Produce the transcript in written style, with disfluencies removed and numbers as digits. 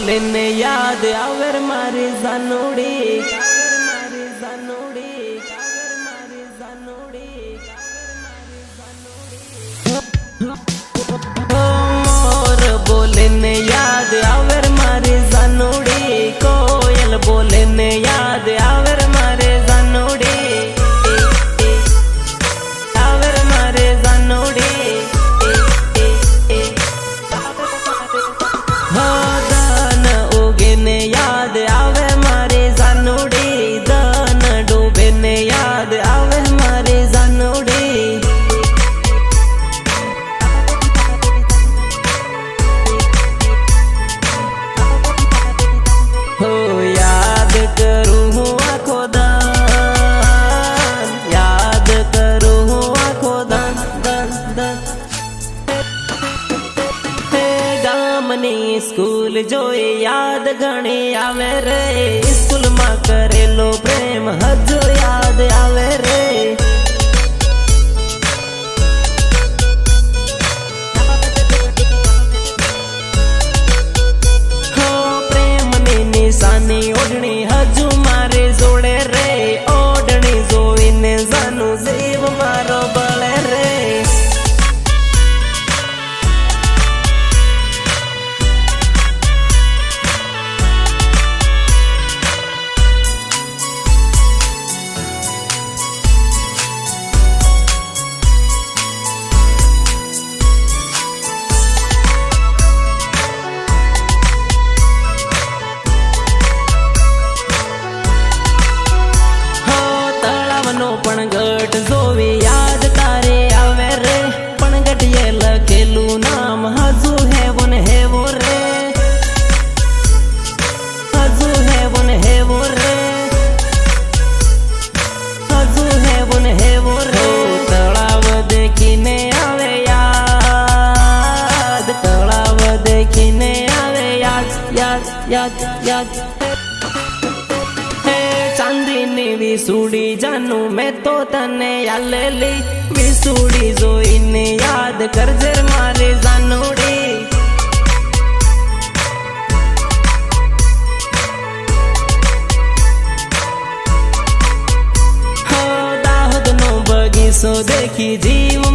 बोले ने याद आवर मारी जानोड़ी मोर बोले ने याद आवर मारी जानोड़ी कोयल बोले ने याद आवर मारे जानोड़ी आवर मारे जानोड़ी दान उगे ने याद आवे मारे जानोड़ी दान डूबे ने याद आवे मारे जानोड़ी हो याद करूँ हूँ आँखों दान याद करूँ हूँ आँखों दान दान दान गामनी स्कूल जोए याद घणी आवे रे स्कूल में करेलो प्रेम हजो याद आवे रे हो प्रेम नी निशानी ओढ़नी हजू मारे जोड़े रे ओढ़नी जोईने जानू जीव मारो बळे रे पण गट जोवी याद तारे आवे रे पण गटिये लखेलू नाम हजू है वो रे हजू है वो रे हजू है वो रे तलाव देखीने आवे याद तलाव देखीने आवे याद याद याद याद चांदीनी विसूड़ी जानू मैं तो तने यालेली विसूड़ी जोईने याद करजे मारे जानोड़ी हो दाहोद नो बगीचो देखी जीव